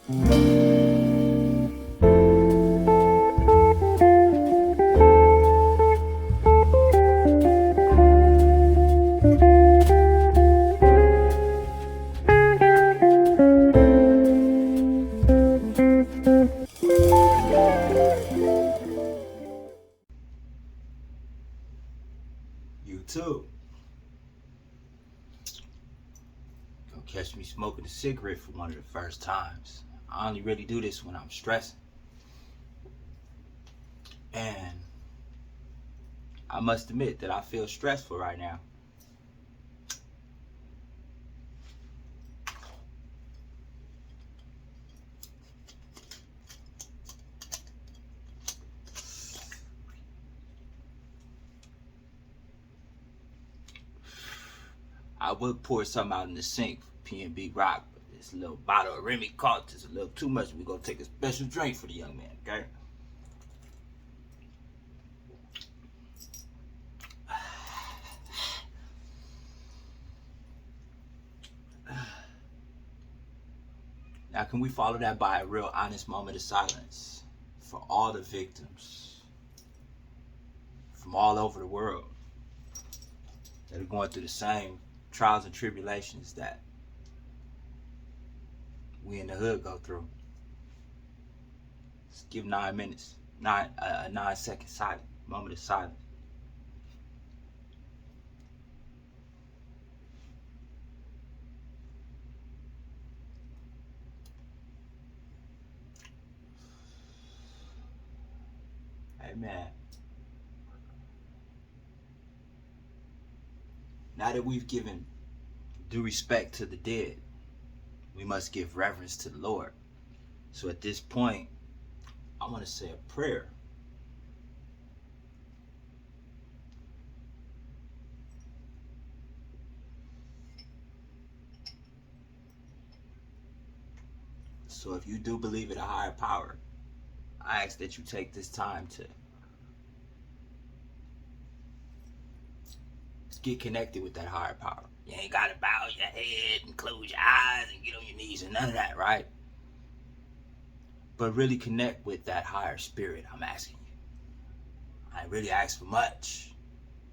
You too. Gonna catch me smoking a cigarette for one of the first times. I only really do this when I'm stressing. And I must admit that I feel stressful right now. I would pour something out in the sink for PnB Rock, but this little bottle of Remy cost is a little too much. We're gonna take a special drink for the young man, okay? Now, can we follow that by a real honest moment of silence for all the victims from all over the world that are going through the same trials and tribulations that we in the hood go through? Let's give 9 minutes, a 9-second silent moment of silence. Amen. Now that we've given due respect to the dead, we must give reverence to the Lord. So at this point, I want to say a prayer. So if you do believe in a higher power, I ask that you take this time to get connected with that higher power. You ain't got to bow your head and close your eyes and get on your knees and none of that, right? But really connect with that higher spirit, I'm asking you. I ain't really ask for much.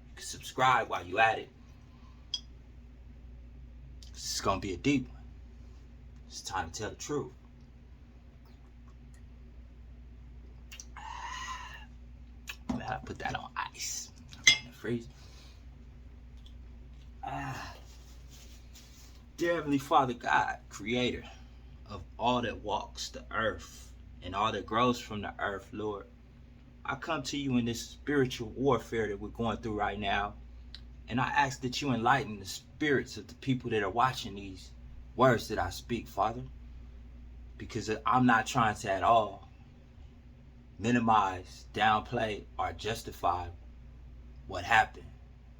You can subscribe while you at it. It's going to be a deep one. It's time to tell the truth. Man, I put that on ice. In the freezer. Dear Heavenly Father God, creator of all that walks the earth and all that grows from the earth, Lord, I come to you in this spiritual warfare that we're going through right now, and I ask that you enlighten the spirits of the people that are watching these words that I speak, Father, because I'm not trying to at all minimize, downplay, or justify what happened,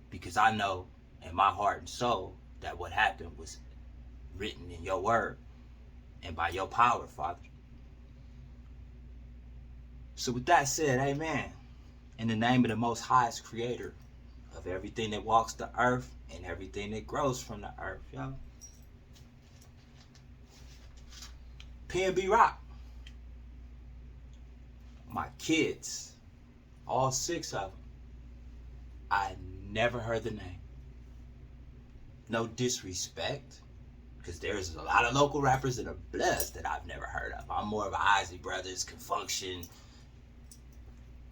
because I know in my heart and soul that what happened was written in your word and by your power, Father. So with that said, amen. In the name of the most highest creator of everything that walks the earth and everything that grows from the earth, yo. PnB Rock. My kids, all 6 of them, I never heard the name. No disrespect, because there's a lot of local rappers that are blessed that I've never heard of. I'm more of a Isley Brothers, Confunction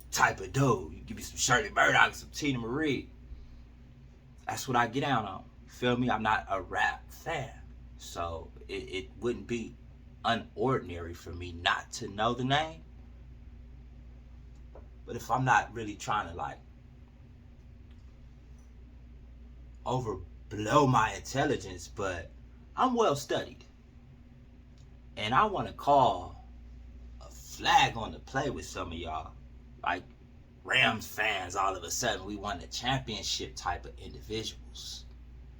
type of dude. You give me some Shirley Murdoch, some Tina Marie. That's what I get down on. You feel me? I'm not a rap fan. So it wouldn't be unordinary for me not to know the name. But if I'm not really trying to like overblow my intelligence, but I'm well studied. And I want to call a flag on the play with some of y'all. Like Rams fans, all of a sudden we won the championship type of individuals.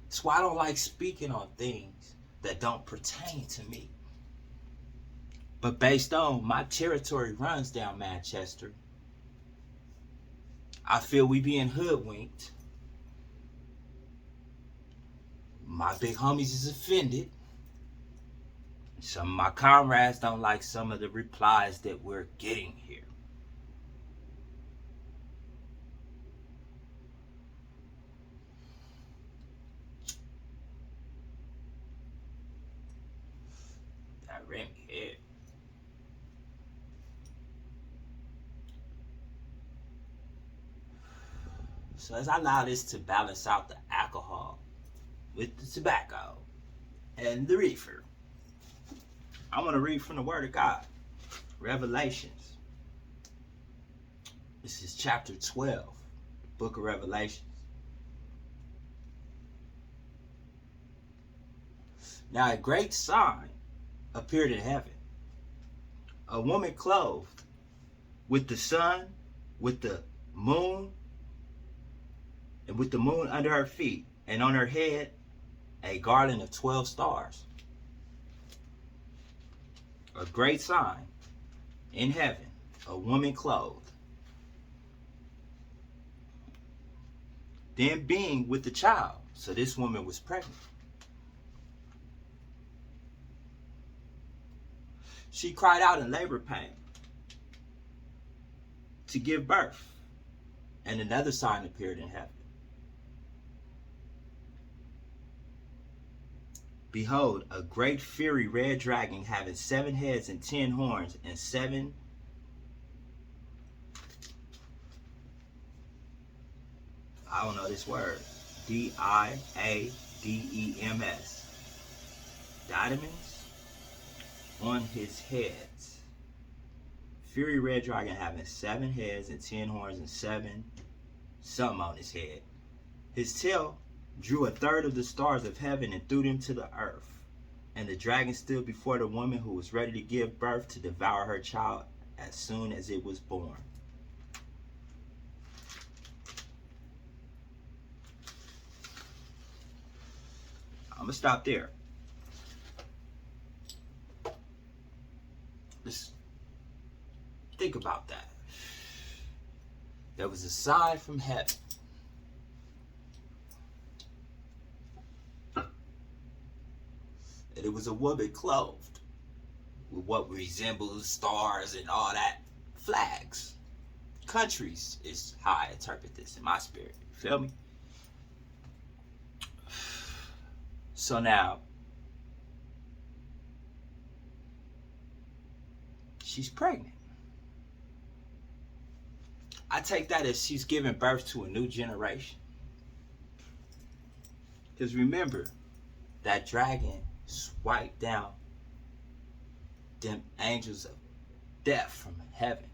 That's why I don't like speaking on things that don't pertain to me. But based on my territory runs down Manchester, I feel we being hoodwinked. My big homies is offended. Some of my comrades don't like some of the replies that we're getting here. That ring here. So as I allow this to balance out the alcohol with the tobacco and the reefer, I want to read from the Word of God. Revelations. This is chapter 12, book of Revelations. Now a great sign appeared in heaven. A woman clothed with the sun, with the moon, and with the moon under her feet, and on her head a garland of 12 stars. A great sign in heaven, a woman clothed. Then being with the child. So this woman was pregnant. She cried out in labor pain to give birth. And another sign appeared in heaven. Behold, a great fiery red dragon having 7 heads and 10 horns and 7 I don't know this word. D-I-A-D-E-M-S. Diadems on his heads. Fiery red dragon having 7 heads and 10 horns and 7 something on his head. His tail drew 1/3 of the stars of heaven and threw them to the earth. And the dragon stood before the woman who was ready to give birth to devour her child as soon as it was born. I'm going to stop there. Let's think about that. There was a sign from heaven. And it was a woman clothed with what resembles stars and all that. Flags. Countries is how I interpret this in my spirit. You feel me? So now, she's pregnant. I take that as she's giving birth to a new generation. Because remember, that dragon swiped down them angels of death from heaven.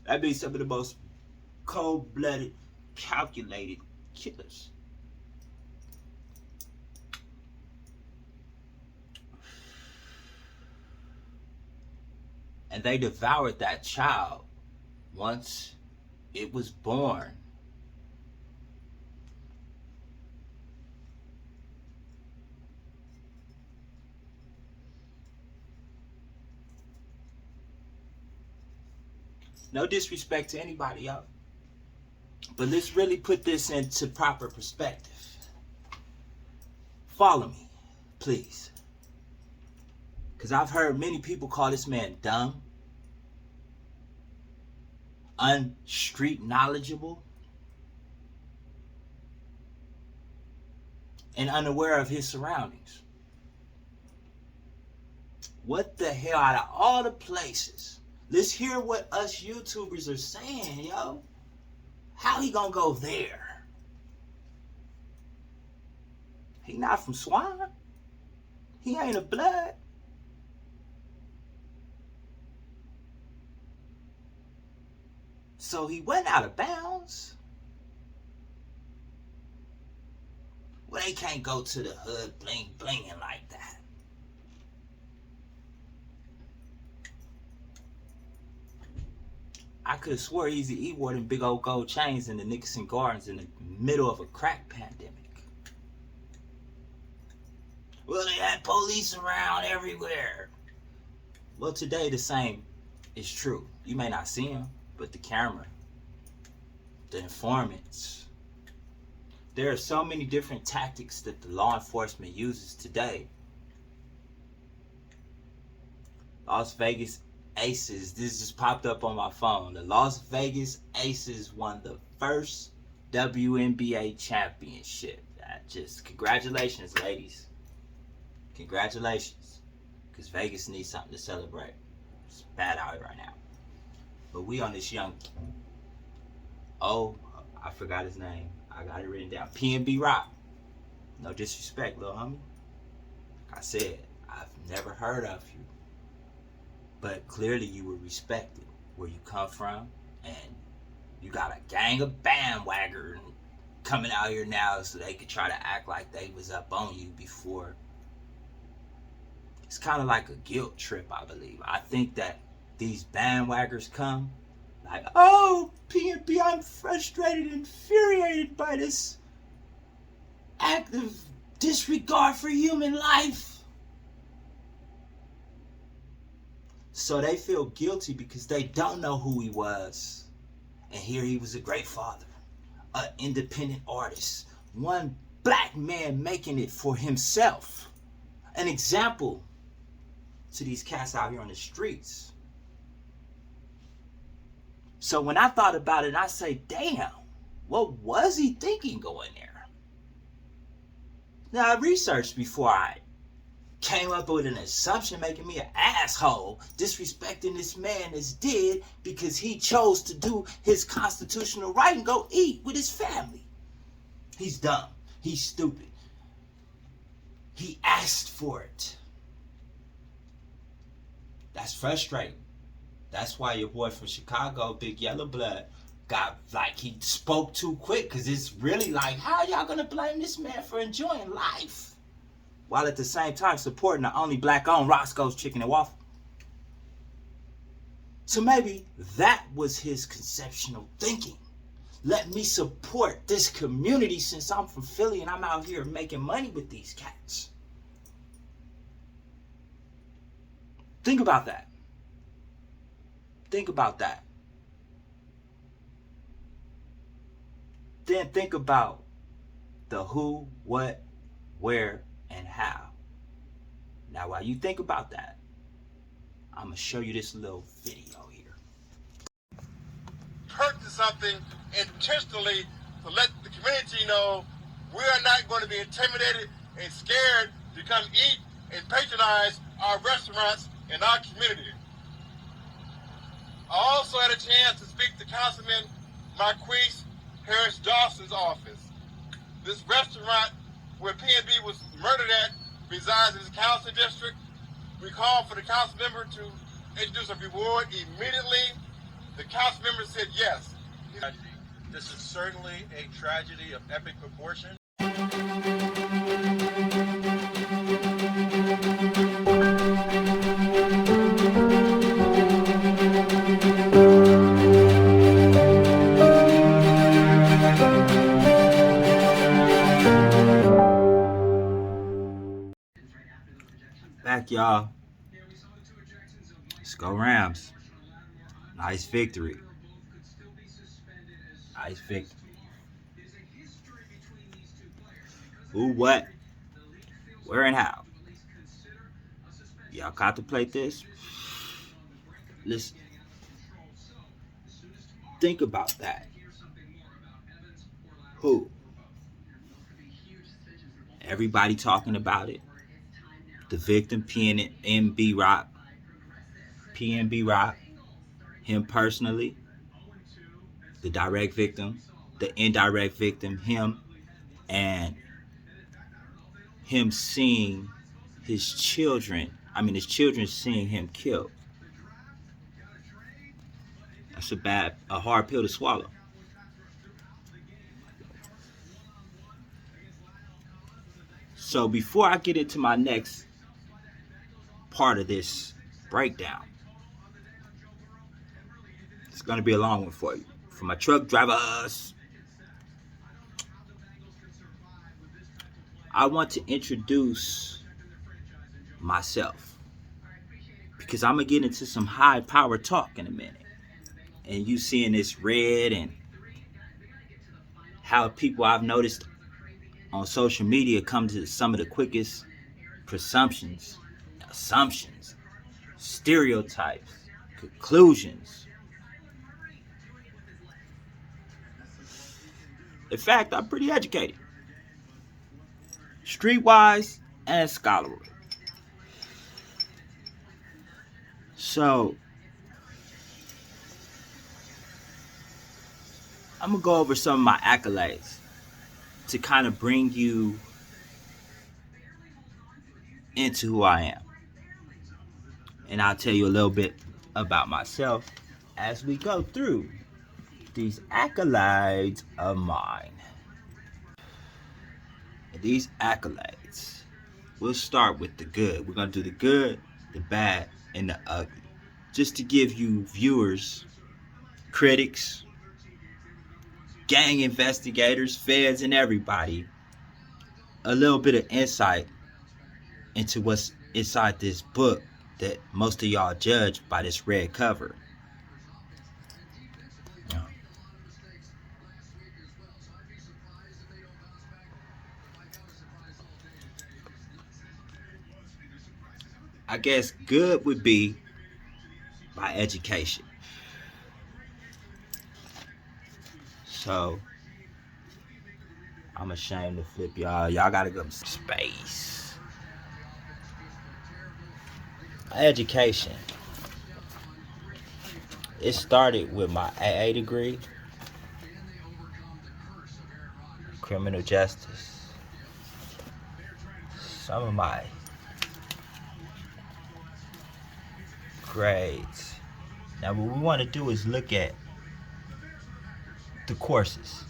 That'd be some of the most cold-blooded, calculated killers. And they devoured that child once it was born. No disrespect to anybody, y'all. But let's really put this into proper perspective. Follow me, please. Because I've heard many people call this man dumb, unstreet knowledgeable, and unaware of his surroundings. What the hell, out of all the places? Let's hear what us YouTubers are saying, yo. How he gonna go there? He not from Swine. He ain't a blood. So he went out of bounds. Well, they can't go to the hood bling blinging like that. I could have swore Easy E wore them big old gold chains in the Nickerson Gardens in the middle of a crack pandemic. Well, they had police around everywhere. Well, today the same is true. You may not see them, but the camera, the informants, There are so many different tactics that the law enforcement uses today. Las Vegas Aces, this just popped up on my phone. The Las Vegas Aces won the first WNBA championship. Congratulations, ladies. Congratulations. Because Vegas needs something to celebrate. It's bad out right now. But we on this young, I forgot his name. I got it written down. PnB Rock. No disrespect, little homie. Like I said, I've never heard of you. But clearly you were respected where you come from. And you got a gang of bandwaggers coming out here now so they could try to act like they was up on you before. It's kind of like a guilt trip, I believe. I think that these bandwaggers come like, oh, PnB, I'm frustrated and infuriated by this act of disregard for human life. So they feel guilty because they don't know who he was. And here he was a great father, an independent artist, one black man making it for himself, an example to these cats out here on the streets. So when I thought about it, I say, damn, what was he thinking going there? Now I researched before I came up with an assumption making me an asshole, disrespecting this man as did because he chose to do his constitutional right and go eat with his family. He's dumb. He's stupid. He asked for it. That's frustrating. That's why your boy from Chicago, Big Yellow Blood, got like he spoke too quick, because it's really like, how y'all gonna blame this man for enjoying life while at the same time supporting the only black-owned Roscoe's Chicken and Waffle? So maybe that was his conceptual thinking. Let me support this community since I'm from Philly and I'm out here making money with these cats. Think about that. Think about that. Then think about the who, what, where, and how. Now, while you think about that, I'm going to show you this little video here. Purchase something intentionally to let the community know we are not going to be intimidated and scared to come eat and patronize our restaurants in our community. I also had a chance to speak to Councilman Marquise Harris Dawson's office. This restaurant where PnB was murdered at resides in his council district. We called for the council member to introduce a reward immediately. The council member said yes. This is certainly a tragedy of epic proportion. Back, y'all. Let's go Rams. Nice victory. Nice victory. Who, what, where, and how? Y'all contemplate this? Listen. Think about that. Who? Everybody talking about it. The victim, PnB Rock. PnB Rock. Him personally. The direct victim. The indirect victim, him. And him seeing his children seeing him killed. That's a hard pill to swallow. So before I get into my next part of this breakdown, it's going to be a long one for you. For my truck drivers, I want to introduce myself, because I'm going to get into some high power talk in a minute. And you seeing this red and how people I've noticed on social media come to some of the quickest presumptions, assumptions, stereotypes, conclusions. In fact, I'm pretty educated, streetwise and scholarly. So, I'm going to go over some of my accolades to kind of bring you into who I am. And I'll tell you a little bit about myself as we go through these accolades of mine. And these accolades, we'll start with the good. We're going to do the good, the bad, and the ugly. Just to give you viewers, critics, gang investigators, feds, and everybody a little bit of insight into what's inside this book that most of y'all judge by this red cover. I guess good would be my education. So I'm ashamed to flip y'all. Y'all gotta go to space. My education. It started with my AA degree, criminal justice. Some of my grades. Now what we want to do is look at the courses.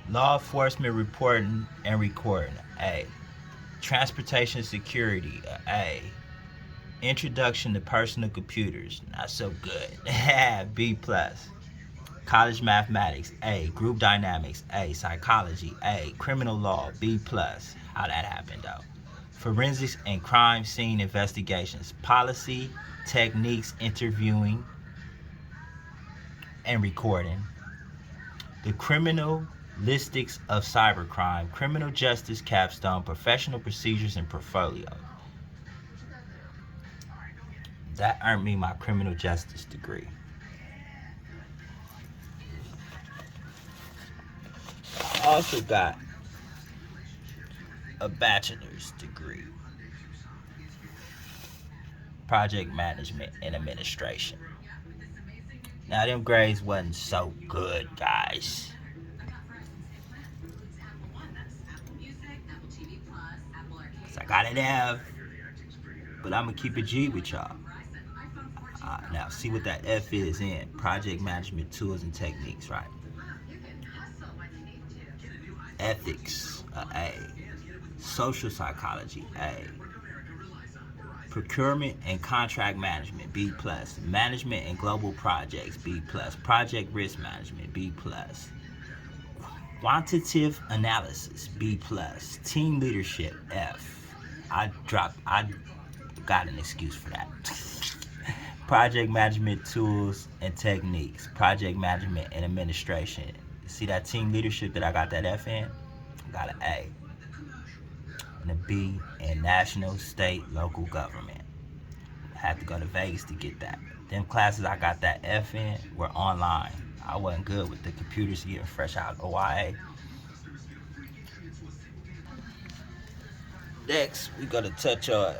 Law enforcement reporting and recording, A. Transportation security, A. Introduction to personal computers, not so good, B+. College mathematics, A. Group dynamics, A. Psychology, A. Criminal law, B+. How that happened though. Forensics and crime scene investigations, policy, techniques, interviewing, and recording. The criminalistics of cybercrime, criminal justice capstone, professional procedures, and portfolio. That earned me my criminal justice degree. I also got a bachelor's degree, project management and administration. Now them grades wasn't so good, guys. Cause I got an F, but I'm gonna keep it G with y'all. Now see what that F is in. Project management tools and techniques, right? Ethics, A. Social psychology, A. Procurement and contract management, B+. Management and global projects, B+. Project risk management, B+. Quantitative analysis, B+. Team leadership, F. I got an excuse for that. Project management tools and techniques, project management and administration. See that team leadership that I got that F in? I got an A. And a B in national, state, local government. I had to go to Vegas to get that. Them classes I got that F in were online. I wasn't good with the computers getting fresh out of OIA. Next, we're gonna touch on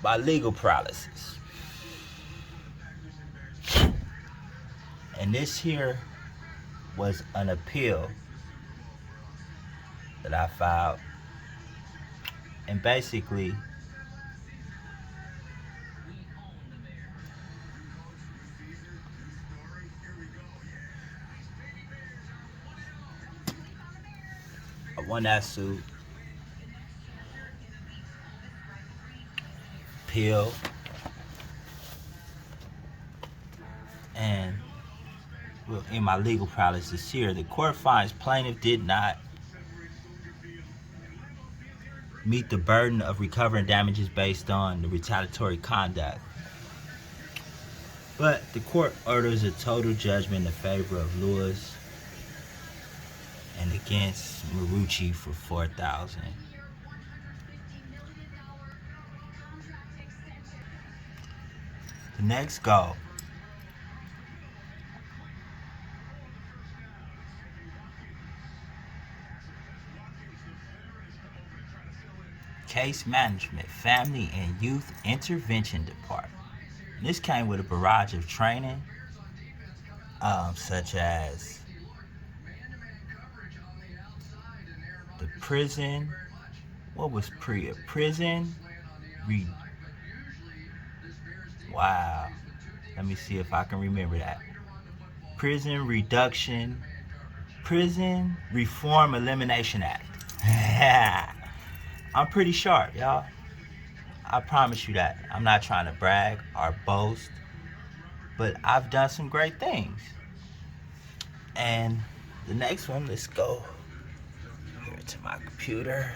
my legal paralysis. And this here was an appeal that I filed. And basically, I won that suit. Appeal. And in my legal paralysis here, the court finds plaintiff did not meet the burden of recovering damages based on the retaliatory conduct. But the court orders a total judgment in favor of Lewis and against Marucci for 4,000. The next goal. Case Management, Family and Youth Intervention Department. And this came with a barrage of training, such as the prison. What was prison? Wow. Let me see if I can remember that. Prison Reform Elimination Act. I'm pretty sharp, y'all. I promise you that. I'm not trying to brag or boast, but I've done some great things. And the next one, let's go here to my computer.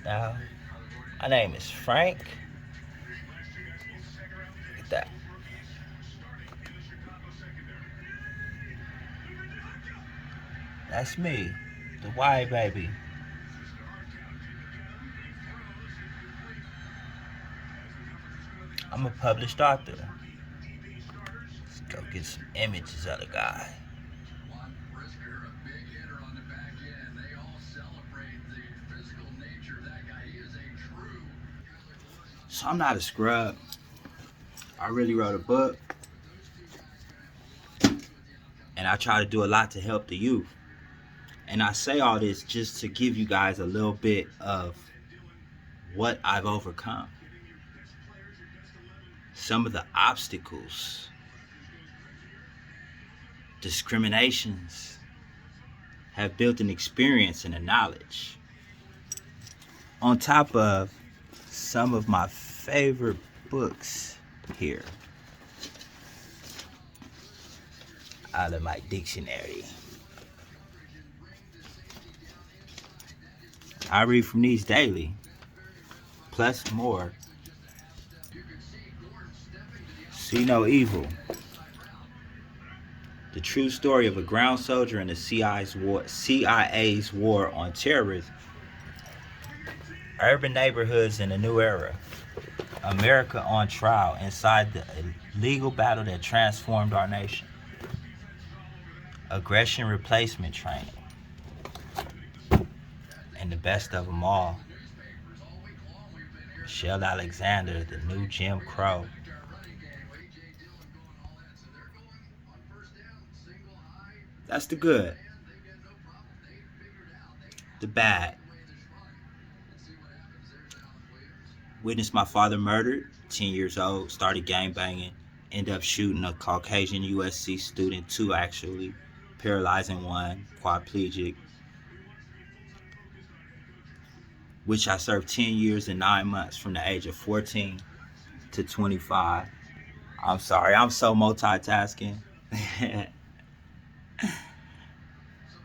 Now, my name is Frank. Look at that. That's me, the white baby. I'm a published author. Let's go get some images of the guy. So I'm not a scrub. I really wrote a book. And I try to do a lot to help the youth. And I say all this just to give you guys a little bit of what I've overcome. Some of the obstacles, discriminations, have built an experience and a knowledge. On top of some of my favorite books here out of my dictionary. I read from these daily, plus more. See No Evil. The true story of a ground soldier in the CIA's war on terrorism. Urban neighborhoods in a new era. America on trial inside the legal battle that transformed our nation. Aggression replacement training. And the best of them all, Michelle Alexander, The New Jim Crow. That's the good. The bad. Witnessed my father murdered, 10 years old, started gangbanging, ended up shooting a Caucasian USC student, 2 actually, paralyzing 1, quadriplegic, which I served 10 years and 9 months from the age of 14 to 25. I'm sorry, I'm so multitasking.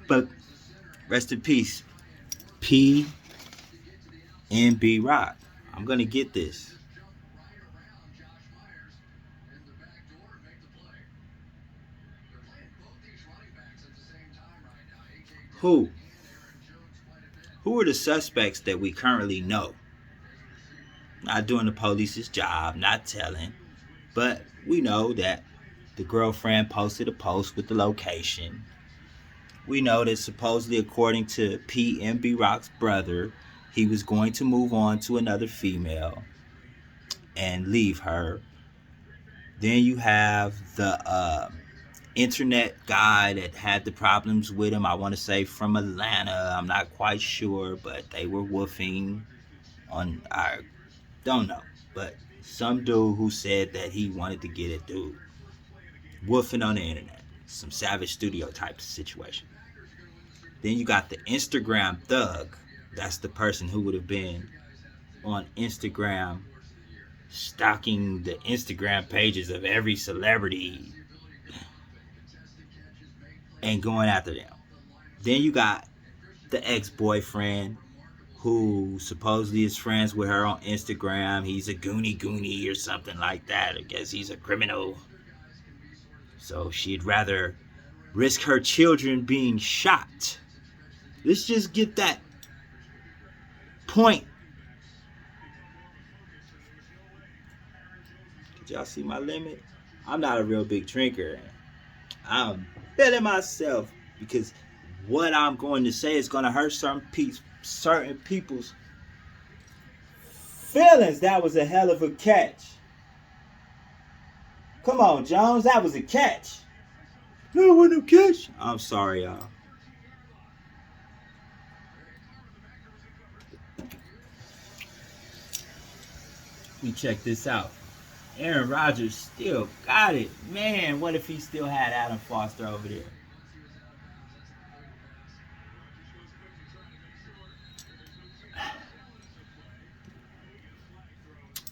But rest in peace, PnB Rock. I'm gonna get this. Who are the suspects that we currently know? Not doing the police's job, not telling, but we know that the girlfriend posted a post with the location. We know that supposedly, according to PnB Rock's brother, he was going to move on to another female and leave her. Then you have the internet guy that had the problems with him. I want to say from Atlanta. I'm not quite sure, but they were woofing on, I don't know, but some dude who said that he wanted to get a dude woofing on the internet. Some Savage Studio type situation. Then you got the Instagram thug. That's the person who would have been on Instagram stalking the Instagram pages of every celebrity and going after them. Then you got the ex-boyfriend who supposedly is friends with her on Instagram. He's a goonie or something like that. I guess he's a criminal. So she'd rather risk her children being shot. Let's just get that point. Did y'all see my limit? I'm not a real big drinker. I'm feeling myself because what I'm going to say is going to hurt certain people's feelings. That was a hell of a catch. Come on, Jones. That was a catch. No, it wasn't a catch. I'm sorry, y'all. Let me check this out. Aaron Rodgers still got it. Man, what if he still had Adam Foster over there?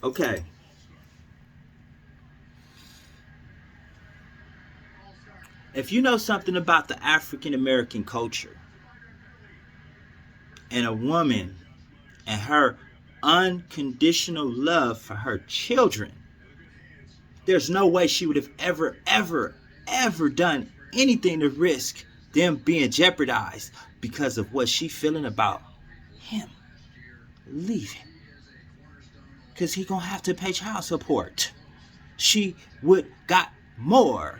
Okay. If you know something about the African American culture and a woman and her unconditional love for her children, there's no way she would have ever done anything to risk them being jeopardized because of what she feeling about him leaving. Because he gonna have to pay child support. She would got more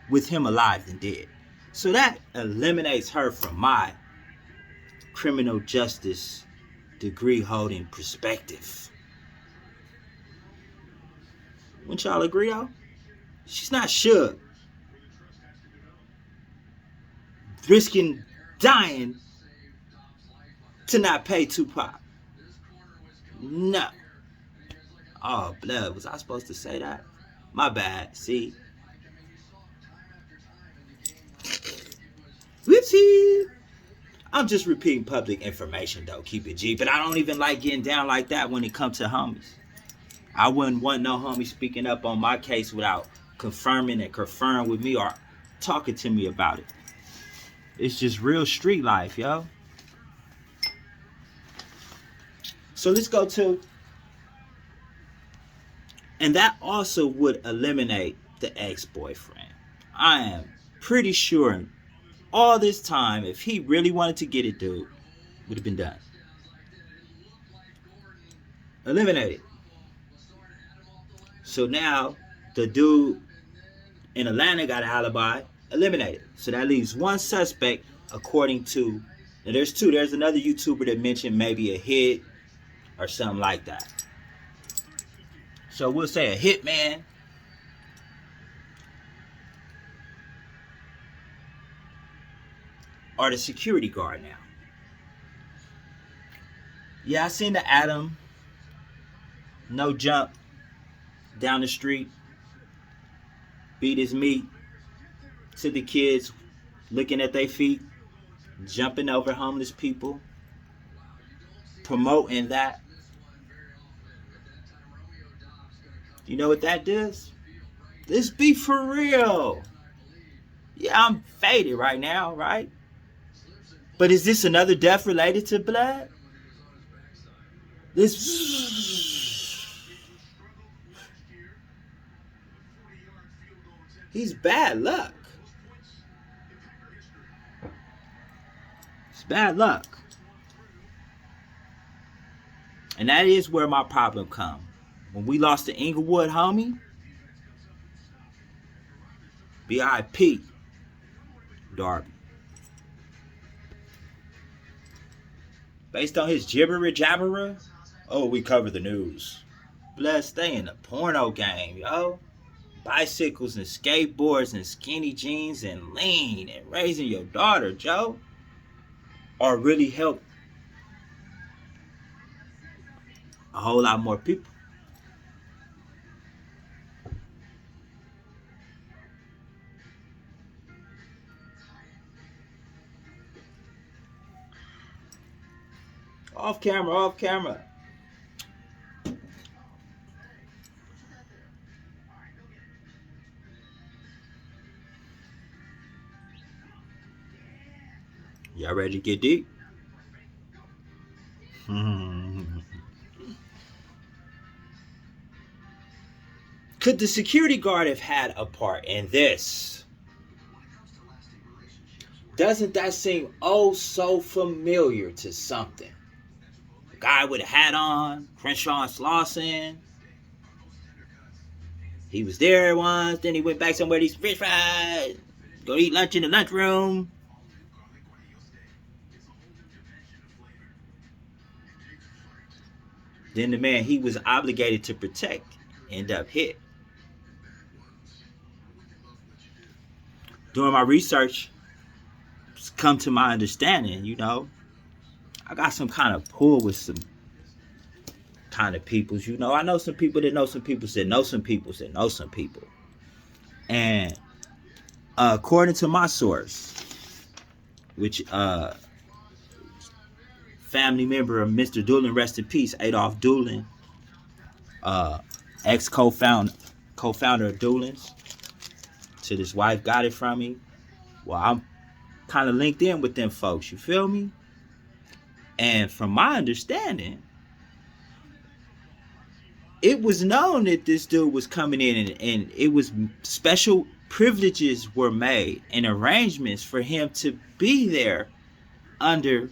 with him alive than dead. So that eliminates her from my criminal justice degree holding perspective. Wouldn't y'all agree, though? She's not shook. Risking dying to not pay Tupac. No. Oh, blood. Was I supposed to say that? My bad. See? Whoopsie. I'm just repeating public information, though. Keep it G. But I don't even like getting down like that when it comes to homies. I wouldn't want no homie speaking up on my case without confirming and conferring with me or talking to me about it. It's just real street life, yo. So let's go to... And that also would eliminate the ex-boyfriend. I am pretty sure all this time, if he really wanted to get it, dude, would have been done. Eliminated. So now the dude in Atlanta got an alibi. Eliminated. So that leaves one suspect according to... Now there's two. There's another YouTuber that mentioned maybe a hit or something like that. So we'll say a hitman. Or the security guard now. Yeah, I seen the Adam. No jump. Down the street. Beat his meat. To the kids. Looking at their feet. Jumping over homeless people. Promoting that. You know what that does? Let's be for real. Yeah, I'm faded right now, right? But is this another death related to blood? He's bad luck. It's bad luck. And that is where my problem comes. When we lost the Inglewood homie, BIP, Darby. Based on his jabber, oh, we cover the news. Blood, stay in the porno game, yo. Bicycles and skateboards and skinny jeans and lean and raising your daughter, Joe. Or really help a whole lot more people. Off camera. Y'all ready to get deep? Could the security guard have had a part in this? Doesn't that seem oh so familiar to something? A guy with a hat on, Crenshaw and Slauson. He was there once, then he went back somewhere to eat fish fries, go eat lunch in the lunchroom. Then the man he was obligated to protect ended up hit. During my research, it's come to my understanding, you know, I got some kind of pull with some kind of peoples, you know. I know some people that know some people that know some people that know some people. And according to my source, which family member of Mr. Doolin, rest in peace, Adolph Doolin, ex co-founder of Doolin's, till his wife got it from me. Well, I'm kind of linked in with them folks, you feel me? And from my understanding, it was known that this dude was coming in, and it was special privileges were made and arrangements for him to be there under,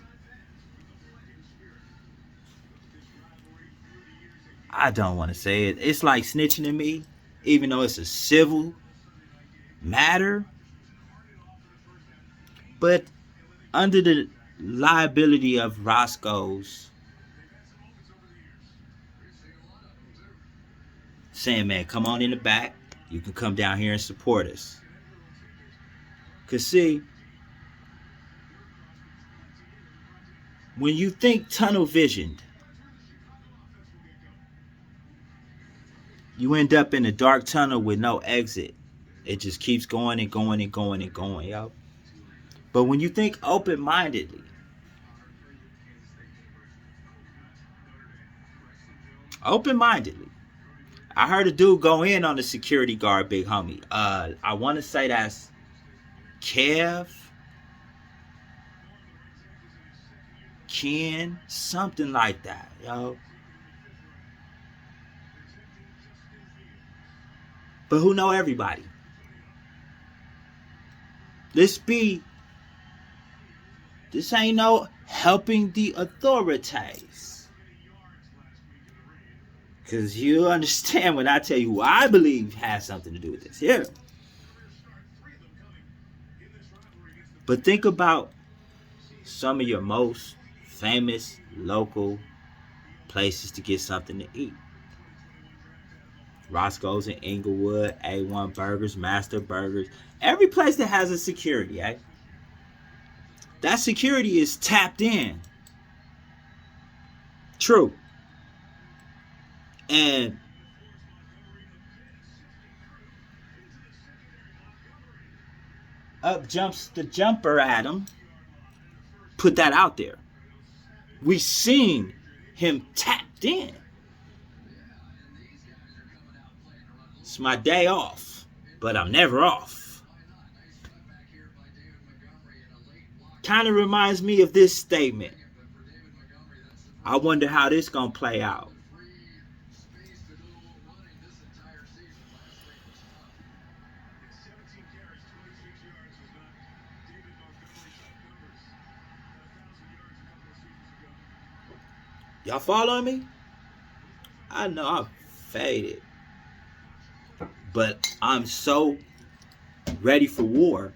I don't want to say it, it's like snitching to me, even though it's a civil matter, but under the liability of Roscoe's saying, man, come on in the back, you can come down here and support us. Because see, when you think tunnel visioned, you end up in a dark tunnel with no exit. It just keeps going and going and going and going, yo. But when you think open-mindedly, I heard a dude go in on the security guard, big homie. I want to say that's Kev, Ken, something like that, yo. But who know everybody? This ain't no helping the authorities. Because you understand when I tell you who I believe has something to do with this here. But think about some of your most famous local places to get something to eat. Roscoe's in Inglewood, A1 Burgers, Master Burgers. Every place that has a security, eh? That security is tapped in. True. And up jumps the jumper Adam. Put that out there. We seen him tapped in. It's my day off, but I'm never off. Kind of reminds me of this statement. I wonder how this gonna play out. Y'all following me? I know I'm faded, but I'm so ready for war.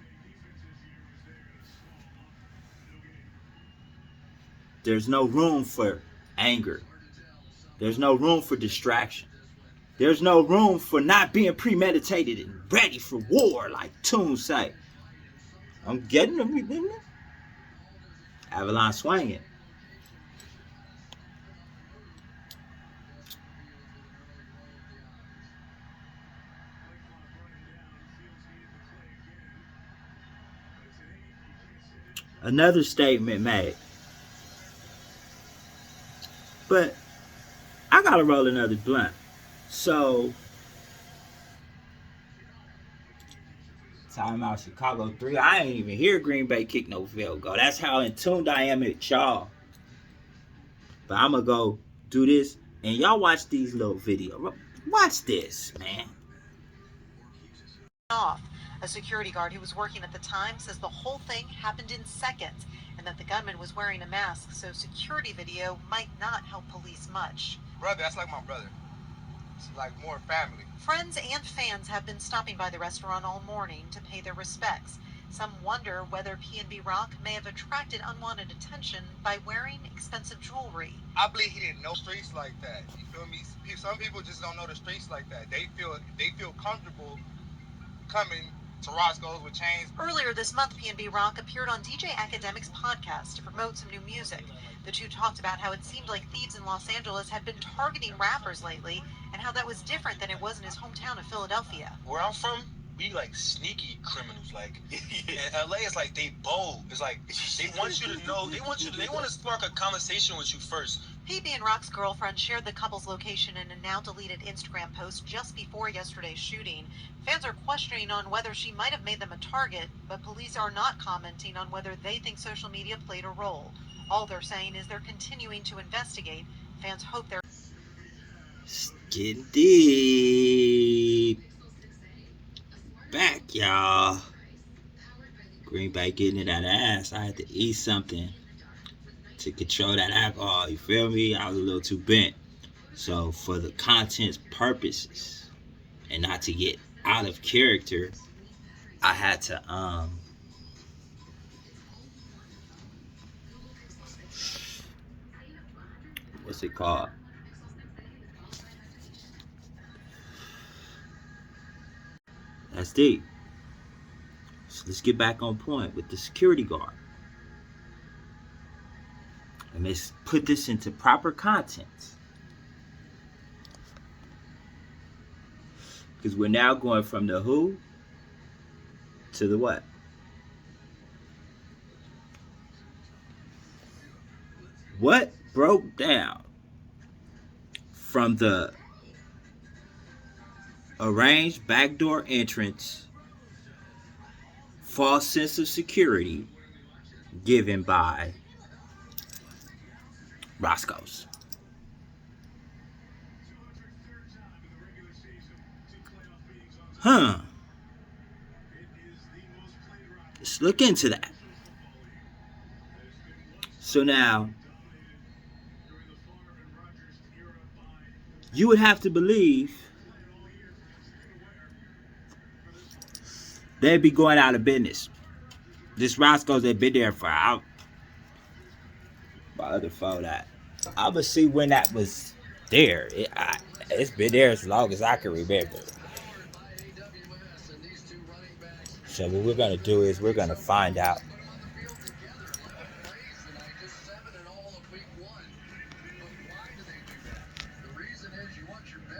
There's no room for anger. There's no room for distraction. There's no room for not being premeditated and ready for war, like Toon say. I'm getting them. Avalon swinging. Another statement made. But I gotta roll another blunt. So, time out Chicago 3. I ain't even hear Green Bay kick no field goal. That's how in tune I am with y'all. But I'm gonna go do this. And y'all watch these little videos. Watch this, man. off. A security guard who was working at the time says the whole thing happened in seconds and that the gunman was wearing a mask, so security video might not help police much. Brother, that's like my brother. It's like more family. Friends and fans have been stopping by the restaurant all morning to pay their respects. Some wonder whether PnB Rock may have attracted unwanted attention by wearing expensive jewelry. I believe he didn't know streets like that. You feel me? Some people just don't know the streets like that. They feel comfortable coming to Roscoe's with chains. Earlier this month, PnB Rock appeared on DJ Academic's podcast to promote some new music. The two talked about how it seemed like thieves in Los Angeles had been targeting rappers lately and how that was different than it was in his hometown of Philadelphia. Where I'm from, we like sneaky criminals. Like in LA, it's like they bold. It's like they want you to know. They want to spark a conversation with you first. PnB Rock's girlfriend shared the couple's location in a now deleted Instagram post just before yesterday's shooting. Fans are questioning on whether she might have made them a target, but police are not commenting on whether they think social media played a role. All they're saying is they're continuing to investigate. Fans hope they're Getting deep. Back, y'all. Greenback getting it that ass. I had to eat something to control that alcohol. You feel me? I was a little too bent. So for the content's purposes and not to get out of character, I had to what's it called? That's deep. So let's get back on point with the security guard. And let's put this into proper context. Because we're now going from the who to the what. What broke down from the arranged backdoor entrance, false sense of security given by Roscoe's? Let's look into that. So now, you would have to believe they'd be going out of business. This Roscoe's, they've been there for out. My other phone, that I'm gonna see when that was there. It's been there as long as I can remember. So what we're gonna do is we're gonna find out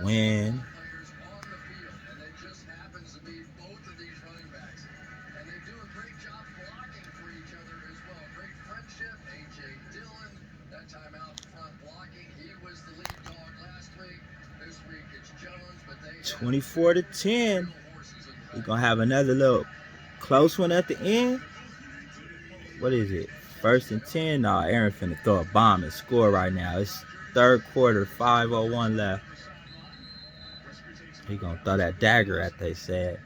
when This week it's Jones, but they 24-10. We're gonna have another little close one at the end. What is it? 1st and 10. No, Aaron finna throw a bomb and score right now. It's third quarter, 5:01 left. He gonna throw that dagger at they said.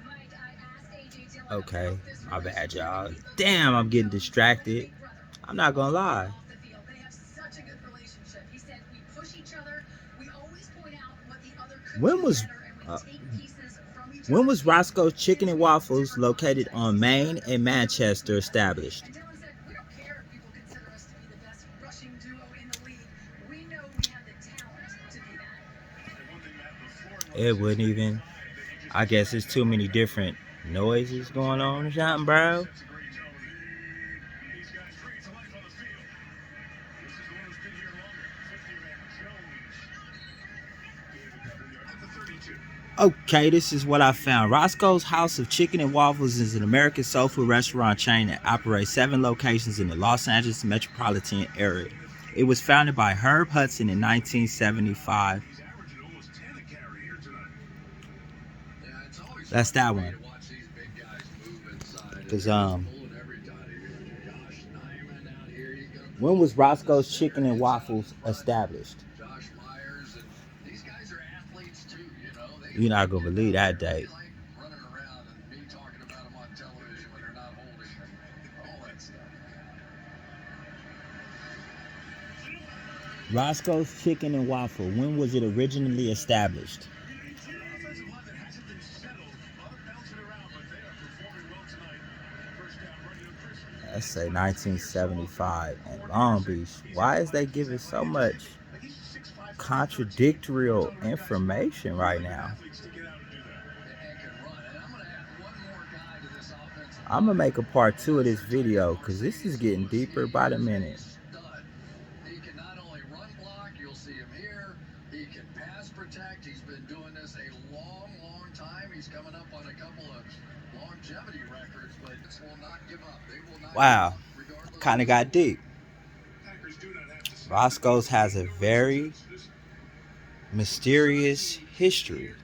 Okay, my bad, y'all. Damn, I'm getting distracted. I'm not gonna lie. When was Roscoe's Chicken and Waffles, located on Main and Manchester, established? It wouldn't even. I guess there's too many different noises going on or something, bro. Okay, this is what I found. Roscoe's House of Chicken and Waffles is an American soul food restaurant chain that operates 7 locations in the Los Angeles metropolitan area. It was founded by Herb Hudson in 1975. That's that one. Because when was Roscoe's Chicken and Waffles established? You're not gonna believe that date. Roscoe's Chicken and Waffle, when was it originally established? Let's say 1975 in Long Beach. Why is they giving so much contradictory information right now? I'm gonna make a part 2 of this video because this is getting deeper by the minute. He can not only run block, you'll see him here. He can pass protect. He's been doing this a long, long time. He's coming up on a couple of longevity records, but will not give up. They will not. Wow, kind of got deep. Roscoe's has a very mysterious history.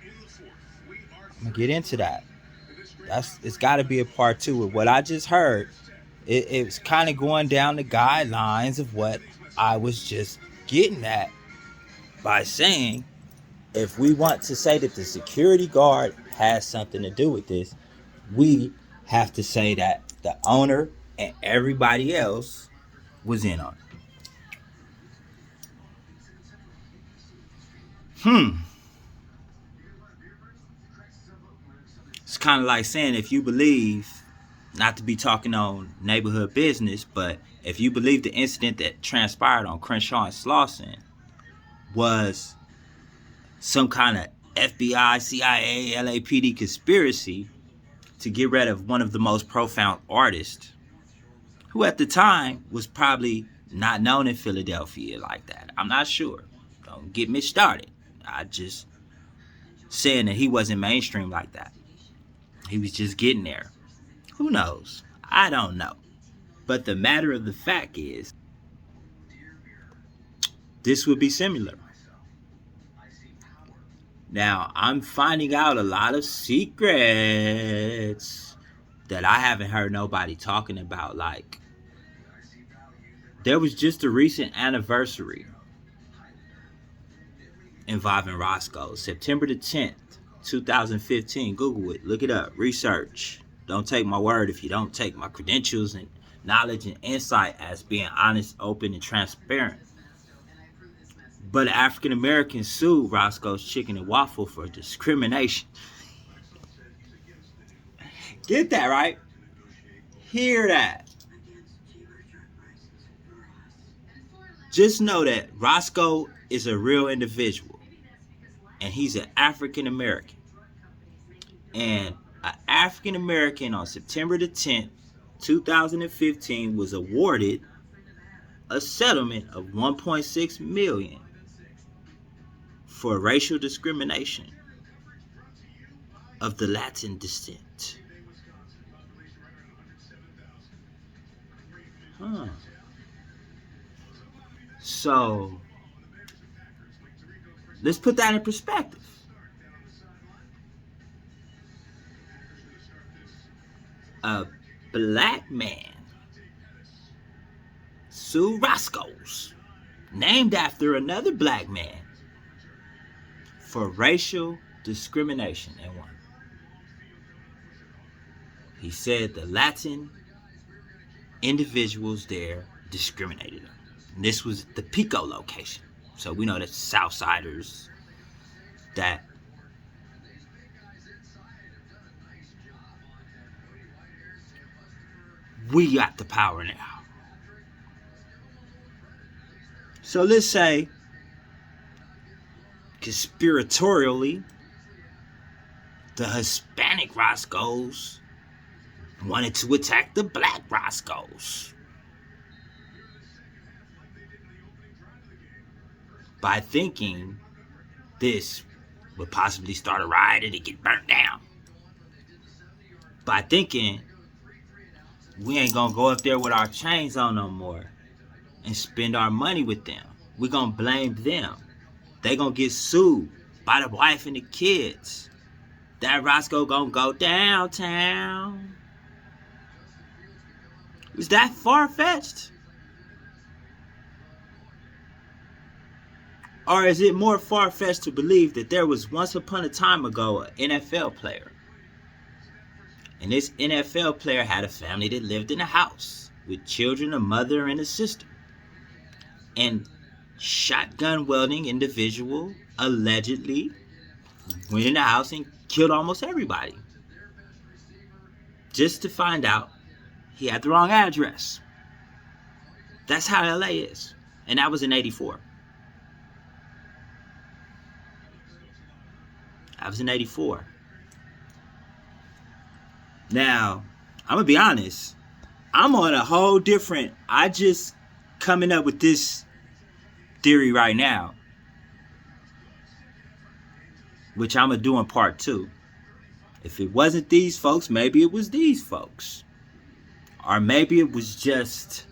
I'm gonna get into that. It's got to be a part 2 with what I just heard. It's kind of going down the guidelines of what I was just getting at by saying, if we want to say that the security guard has something to do with this, we have to say that the owner and everybody else was in on it. It's kind of like saying, if you believe, not to be talking on neighborhood business, but if you believe the incident that transpired on Crenshaw and Slauson was some kind of FBI, CIA, LAPD conspiracy to get rid of one of the most profound artists, who at the time was probably not known in Philadelphia like that. I'm not sure. Don't get me started. I just saying that he wasn't mainstream like that. He was just getting there. Who knows? I don't know. But the matter of the fact is, this would be similar. Now, I'm finding out a lot of secrets that I haven't heard nobody talking about. Like, there was just a recent anniversary involving Roscoe. September the 10th, 2015. Google it. Look it up. Research. Don't take my word if you don't take my credentials and knowledge and insight as being honest, open, and transparent. But African Americans sued Roscoe's Chicken and Waffle for discrimination. Get that, right? Hear that. Just know that Roscoe is a real individual, and he's an African American. And an African American on September the 10th, 2015 was awarded a settlement of $1.6 million for racial discrimination of the Latin descent. So let's put that in perspective. A black man sued Roscoe's, named after another black man, for racial discrimination and won. He said the Latin individuals there discriminated him. And this was the Pico location. So we know that Southsiders, that we got the power now. So let's say, conspiratorially, the Hispanic Roscoes wanted to attack the black Roscoes by thinking this would possibly start a riot and it get burnt down. By thinking we ain't gonna go up there with our chains on no more and spend our money with them. We gonna blame them. They gonna get sued by the wife and the kids. That Roscoe gonna go downtown. Is that far-fetched? Or is it more far-fetched to believe that there was once upon a time ago an NFL player? And this NFL player had a family that lived in a house with children, a mother, and a sister. And shotgun welding individual allegedly went in the house and killed almost everybody. Just to find out he had the wrong address. That's how LA is. And that was in 84. I was in 84. Now, I'm going to be honest. I'm on a whole different... I just coming up with this theory right now, which I'm going to do in part 2. If it wasn't these folks, maybe it was these folks. Or maybe it was just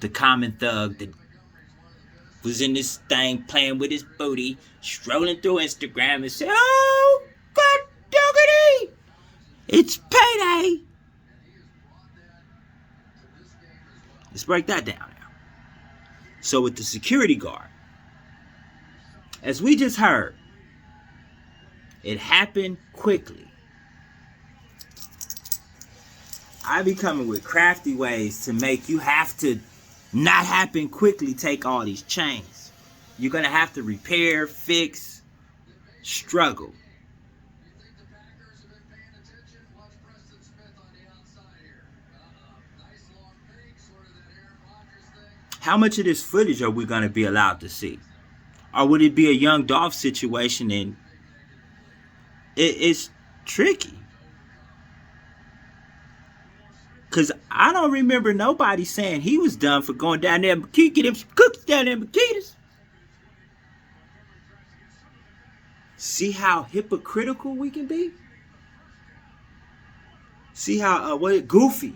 the common thug that was in this thing playing with his booty, strolling through Instagram and said, "Oh, God doggity, it's payday." Let's break that down now. So with the security guard, as we just heard, it happened quickly. I be coming with crafty ways to make you have to not happen quickly take all these chains. You're going to have to repair, fix, struggle. How much of this footage are we going to be allowed to see? Or would it be a young Dolph situation? And it's tricky. Because I don't remember nobody saying he was done for going down there and get him some cookies down there in Makitas. See how hypocritical we can be? See how, goofy.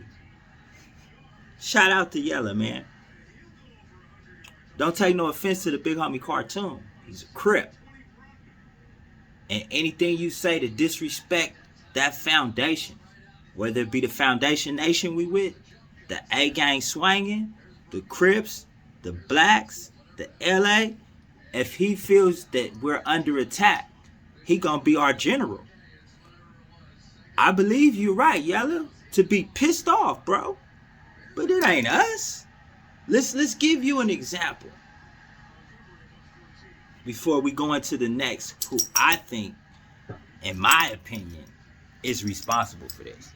Shout out to Yella, man. Don't take no offense to the big homie cartoon. He's a crip. And anything you say to disrespect that foundation, whether it be the Foundation Nation we with, the A-Gang swanging, the Crips, the Blacks, the LA, if he feels that we're under attack, he gonna be our general. I believe you're right, Yella, to be pissed off, bro. But it ain't us. Let's give you an example before we go into the next, who I think, in my opinion, is responsible for this.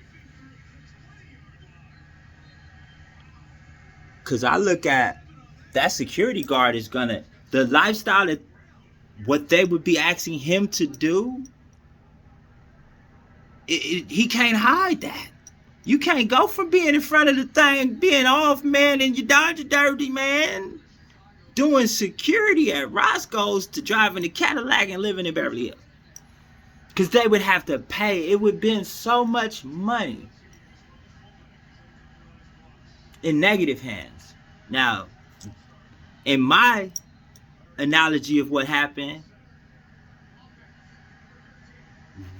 Because I look at that security guard is gonna, the lifestyle that what they would be asking him to do, he can't hide that. You can't go from being in front of the thing, being off, man, and you dodge dirty, man, doing security at Roscoe's to driving a Cadillac and living in Beverly Hills. Because they would have to pay. It would have been so much money in negative hands. Now, in my analogy of what happened,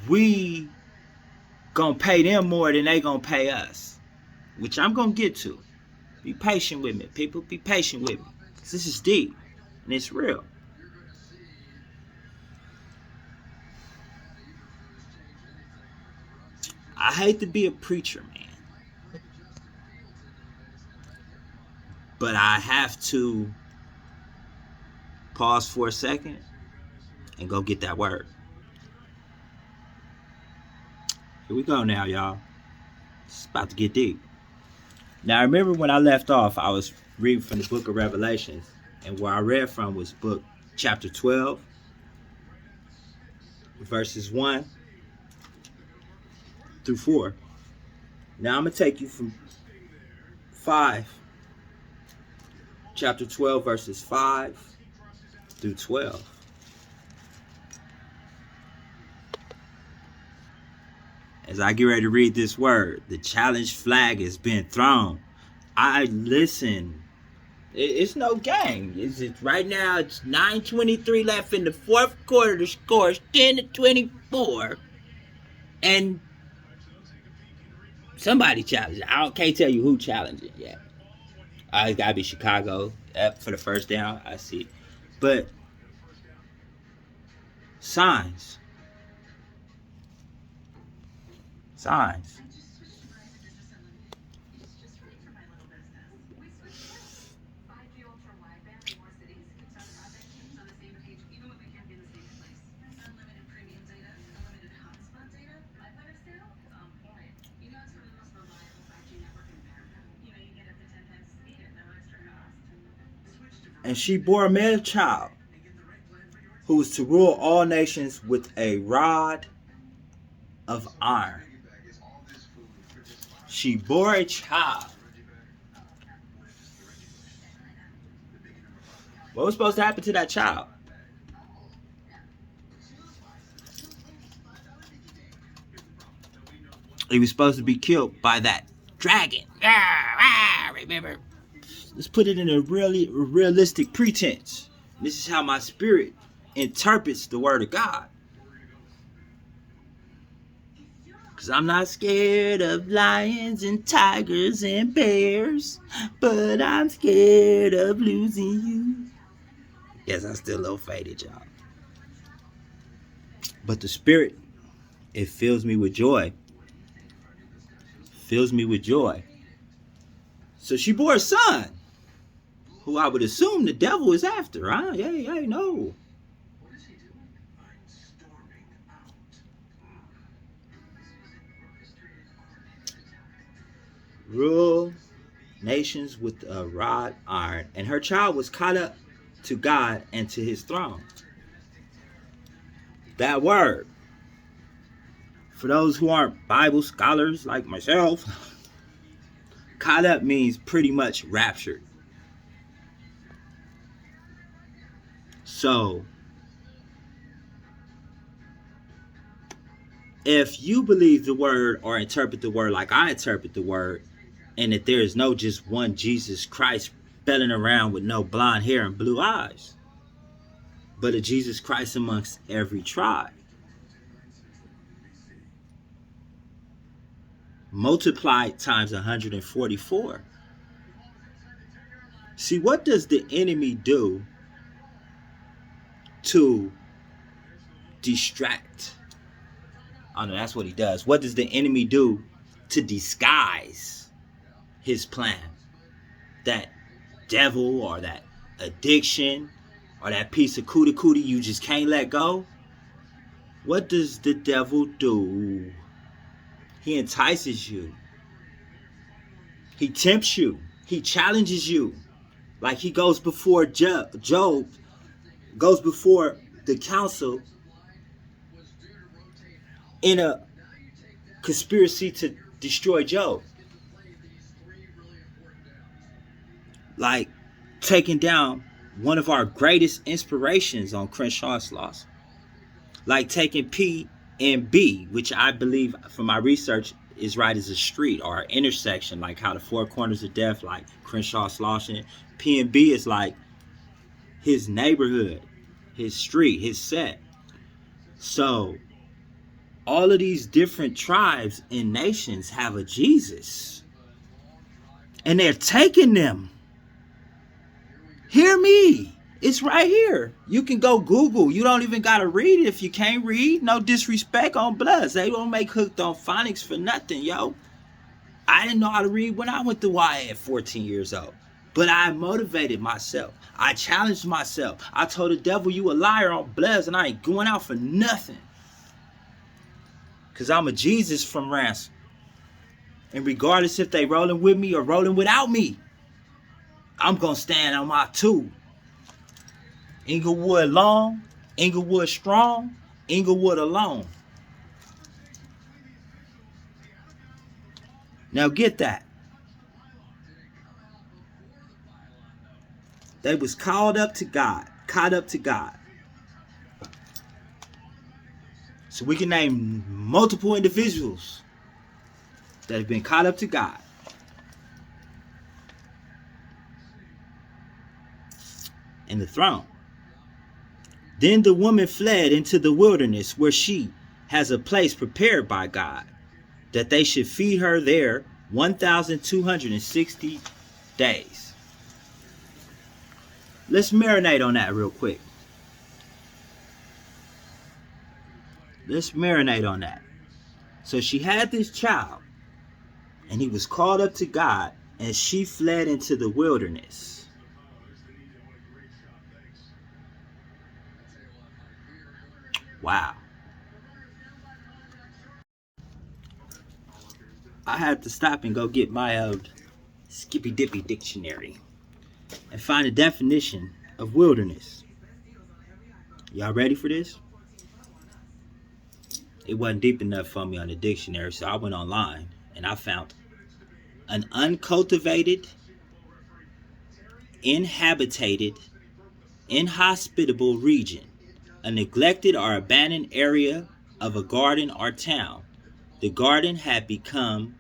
we gonna pay them more than they gonna pay us, which I'm gonna get to. Be patient with me, people. Be patient with me, because this is deep and it's real. I hate to be a preacher, man, but I have to pause for a second and go get that word. Here we go now, y'all. It's about to get deep. Now, remember when I left off, I was reading from the book of Revelations, and where I read from was book chapter 12, verses 1 through 4. Now, I'm going to take you from 5, chapter 12, verses 5 through 12. As I get ready to read this word, the challenge flag has been thrown. I listen. It's no game. It's right now. It's 9:23 left in the fourth quarter. The score is 10-24, and somebody challenged. Can't tell you who challenged it yet. It's gotta be Chicago for the first down. I see, but signs. And she bore a male child who was to rule all nations with a rod of iron. She bore a child. What was supposed to happen to that child? He was supposed to be killed by that dragon. Remember? Let's put it in a really realistic pretense. This is how my spirit interprets the word of God. Because I'm not scared of lions and tigers and bears, but I'm scared of losing you. Yes, I'm still a little faded, y'all. But the spirit, it fills me with joy. Fills me with joy. So she bore a son, who I would assume the devil is after, huh? Yeah, no. Rule nations with a rod iron, and her child was caught up to God and to his throne. That word, for those who aren't Bible scholars like myself, caught up means pretty much raptured. So, if you believe the word or interpret the word like I interpret the word, and that there is no just one Jesus Christ belling around with no blonde hair and blue eyes, but a Jesus Christ amongst every tribe, multiplied times 144. See, what does the enemy do to distract? I know that's what he does. What does the enemy do to disguise his plan? That devil or that addiction or that piece of cootie cootie you just can't let go? What does the devil do? He entices you. He tempts you. He challenges you. Like he goes before Job, goes before the council in a conspiracy to destroy Job. Like taking down one of our greatest inspirations on Crenshaw's loss. Like taking PnB, which I believe from my research is right as a street or an intersection, like how the four corners of death, like Crenshaw Slauson. PnB is like his neighborhood, his street, his set. So all of these different tribes and nations have a Jesus. And they're taking them. Hear me. It's right here. You can go Google. You don't even got to read it if you can't read. No disrespect on Bloods. They don't make Hooked on Phonics for nothing, yo. I didn't know how to read when I went to YA at 14 years old. But I motivated myself. I challenged myself. I told the devil, you a liar on Bloods, and I ain't going out for nothing. Because I'm a Jesus from ransom. And regardless if they rolling with me or rolling without me, I'm going to stand on my two. Inglewood long, Inglewood strong, Inglewood alone. Now get that. They was called up to God, caught up to God. So we can name multiple individuals that have been caught up to God. And the throne. Then the woman fled into the wilderness where she has a place prepared by God, that they should feed her there 1,260 days. Let's marinate on that real quick. Let's marinate on that. So she had this child, and he was called up to God, and she fled into the wilderness. Wow. I had to stop and go get my Skippy Dippy dictionary. and find a definition of wilderness. Y'all ready for this? It wasn't deep enough for me on the dictionary, so I went online and I found an uncultivated, inhospitable region, a neglected or abandoned area of a garden or town. The garden had become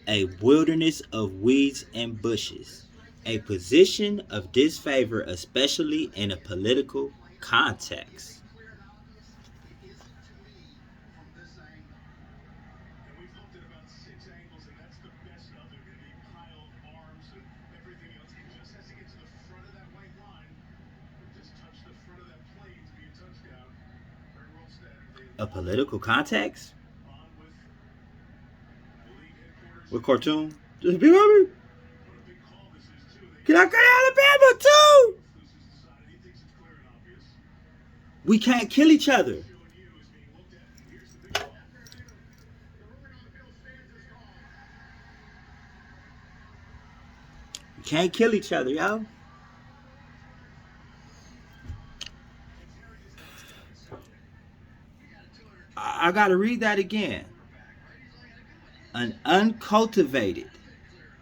a wilderness of weeds and bushes, a position of disfavor, especially in a political context. A political context? What cartoon? Just be with me. Can I go to Alabama too? We can't kill each other. We can't kill each other, yo. I gotta read that again. An uncultivated,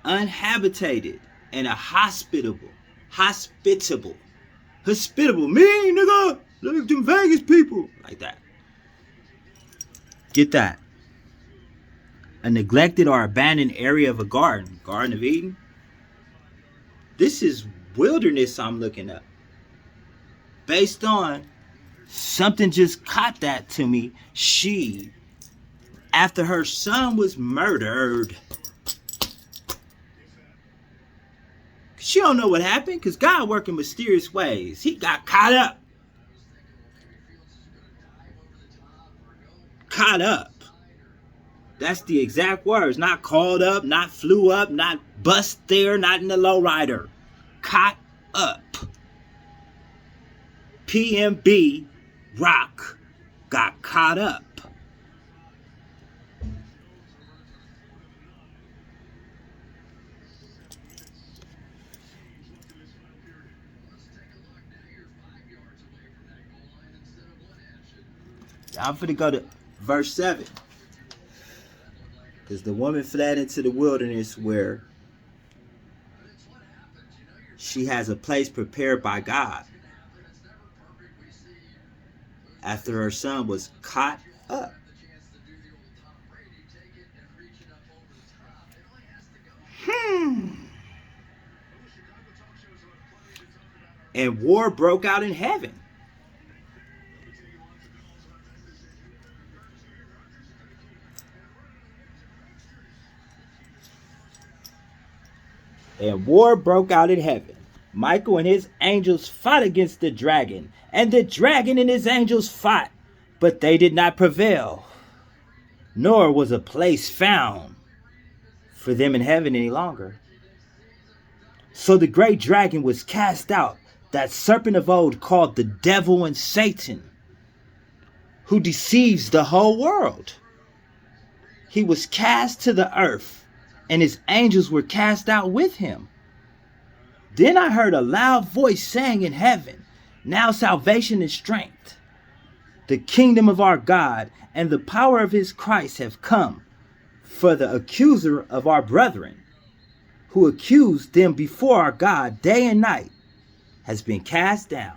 uninhabited, and a hospitable, me, nigga, look at them Vegas people, like that. Get that? A neglected or abandoned area of a garden of Eden. This is wilderness I'm looking up. Based on something just caught that to me. She, after her son was murdered, she don't know what happened because God worked in mysterious ways. He got caught up. Caught up. That's the exact words. Not called up, not flew up, not bust there, not in the lowrider. Caught up. PnB Rock got caught up. I'm finna go to verse 7. Because the woman fled into the wilderness where she has a place prepared by God after her son was caught up. And war broke out in heaven. And war broke out in heaven. Michael and his angels fought against the dragon, and the dragon and his angels fought, but they did not prevail, nor was a place found for them in heaven any longer. So the great dragon was cast out, that serpent of old called the devil and Satan, who deceives the whole world. He was cast to the earth, and his angels were cast out with him. Then I heard a loud voice saying in heaven, now salvation and strength, the kingdom of our God and the power of his Christ have come. For the accuser of our brethren, who accused them before our God day and night, has been cast down.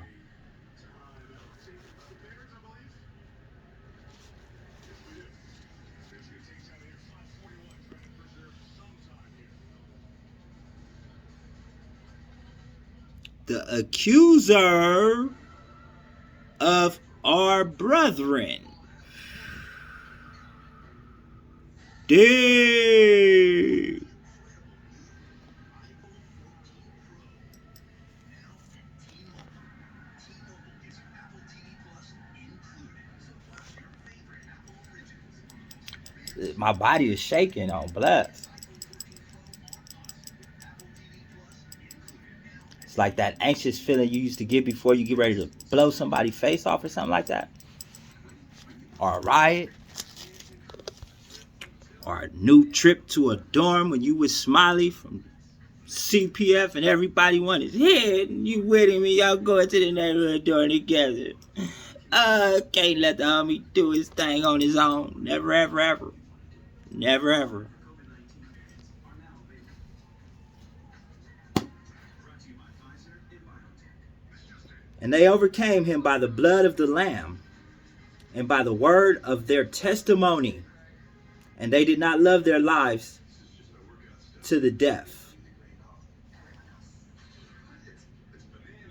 The accuser of our brethren. Dang. My body is shaking on blast. It's like that anxious feeling you used to get before you get ready to blow somebody's face off or something like that. Or a riot. Or a new trip to a dorm when you was smiley from CPF and everybody want his head, and you with him and y'all going to the neighborhood doing it together. Can't let the homie do his thing on his own. Never, ever, ever. Never, ever. And they overcame him by the blood of the Lamb and by the word of their testimony. And they did not love their lives to the death.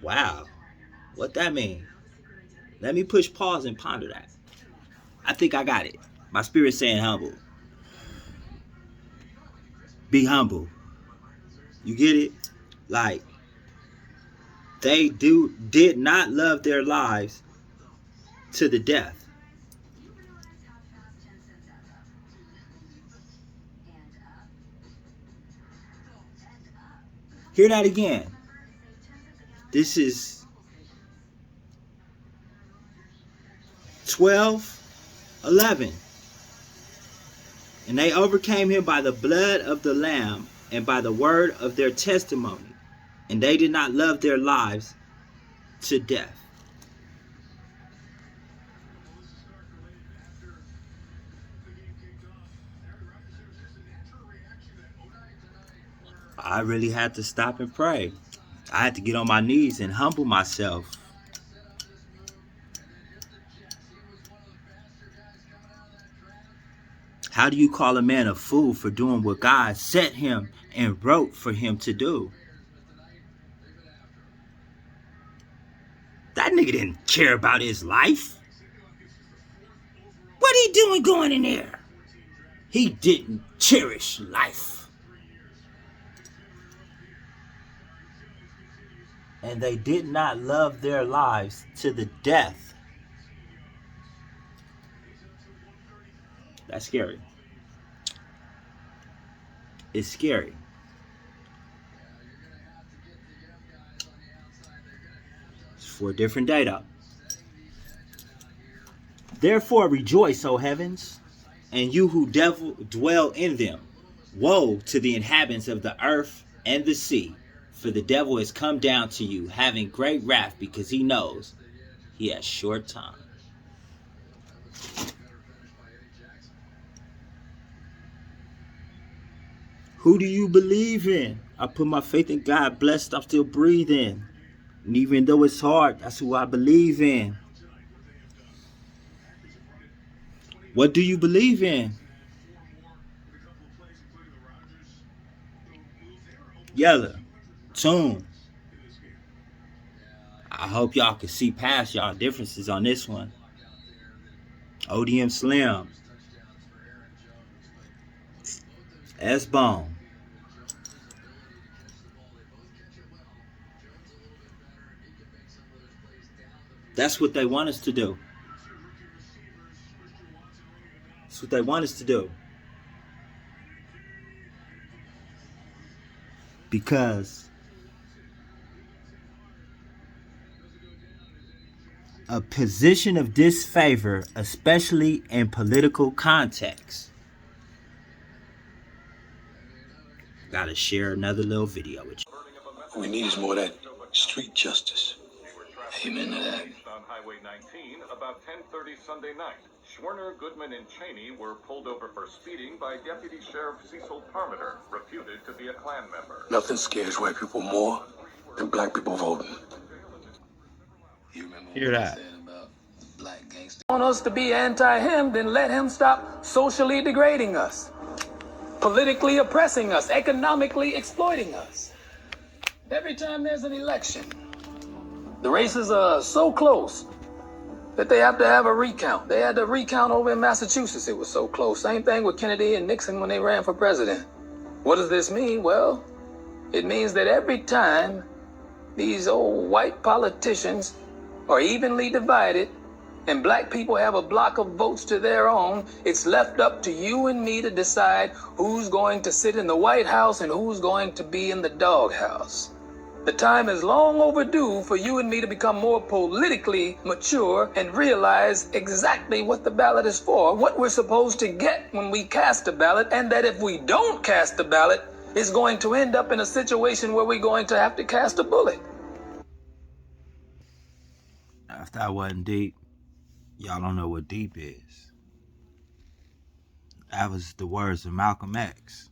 Wow. What that mean? Let me push pause and ponder that. I think I got it. My spirit's saying humble. Be humble. You get it? Like, they did not love their lives to the death. Hear that again. This is 12:11. And they overcame him by the blood of the Lamb and by the word of their testimony. And they did not love their lives to death. I really had to stop and pray. I had to get on my knees and humble myself. How do you call a man a fool for doing what God set him and wrote for him to do? That nigga didn't care about his life. What he doing going in there? He didn't cherish life. And they did not love their lives to the death. That's scary. It's scary. It's for a different data. Therefore rejoice, O heavens, and you who dwell in them. Woe to the inhabitants of the earth and the sea. For the devil has come down to you, having great wrath, because he knows he has short time. Who do you believe in? I put my faith in God. Blessed, I'm still breathing. And even though it's hard, that's who I believe in. What do you believe in? Yella. Tune. I hope y'all can see past y'all differences on this one. ODM Slim. S-Bone. That's what they want us to do. That's what they want us to do. Because a position of disfavor, especially in political context. Gotta share another little video with you. What we need is more of that street justice. Amen to that. On Highway 19, about 10:30 Sunday night, Schwerner, Goodman, and Cheney were pulled over for speeding by Deputy Sheriff Cecil Parmenter, reputed to be a Klan member. Nothing scares white people more than black people voting. Hear that? Want us to be anti-him, then let him stop socially degrading us, politically oppressing us, economically exploiting us. Every time there's an election, the races are so close that they have to have a recount. They had to recount over in Massachusetts. It was so close. Same thing with Kennedy and Nixon when they ran for president. What does this mean? Well, it means that every time these old white politicians are evenly divided and black people have a block of votes to their own, it's left up to you and me to decide who's going to sit in the White House and who's going to be in the doghouse. The time is long overdue for you and me to become more politically mature and realize exactly what the ballot is for, what we're supposed to get when we cast a ballot, and that if we don't cast a ballot, is going to end up in a situation where we're going to have to cast a bullet. If that wasn't deep, y'all don't know what deep is. That was the words of Malcolm X.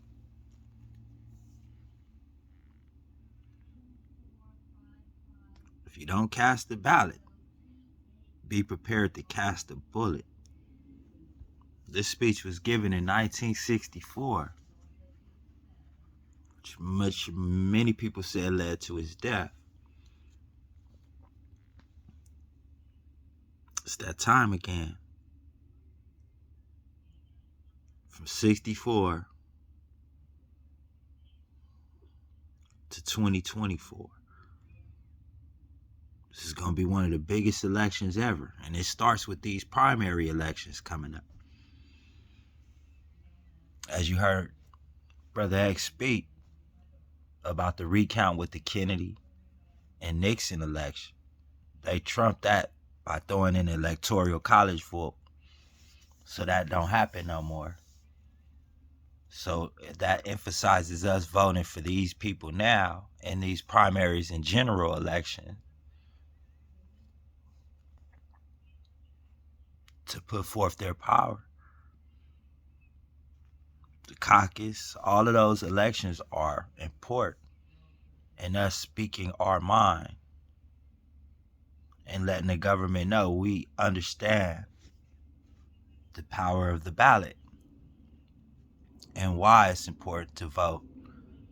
If you don't cast the ballot, be prepared to cast a bullet. This speech was given in 1964, which many people said led to his death. It's that time again. From 64 to 2024. This is going to be one of the biggest elections ever. And it starts with these primary elections coming up. As you heard Brother X speak about the recount with the Kennedy and Nixon election, they trumped that by throwing in the electoral college vote. So that don't happen no more. So that emphasizes us voting for these people now in these primaries and general elections to put forth their power. The caucus, all of those elections are important, and us speaking our mind and letting the government know we understand the power of the ballot and why it's important to vote.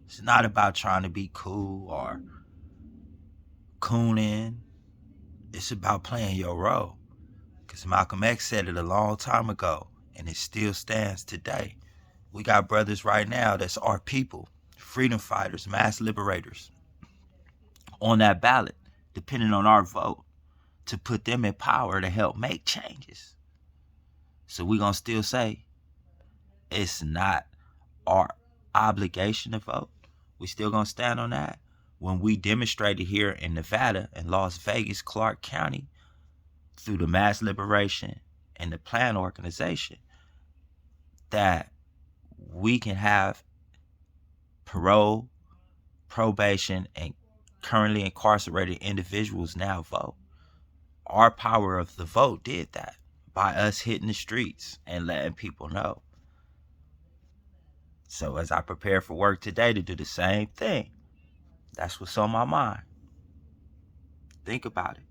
It's not about trying to be cool or cooning. It's about playing your role. Because Malcolm X said it a long time ago, and it still stands today. We got brothers right now that's our people, freedom fighters, mass liberators, on that ballot, depending on our vote, to put them in power to help make changes. So we're going to still say it's not our obligation to vote. We still going to stand on that. When we demonstrated here in Nevada and Las Vegas, Clark County, through the mass liberation and the Plan organization, that we can have parole, probation, and currently incarcerated individuals now vote. Our power of the vote did that by us hitting the streets and letting people know. So as I prepare for work today to do the same thing, that's what's on my mind. Think about it.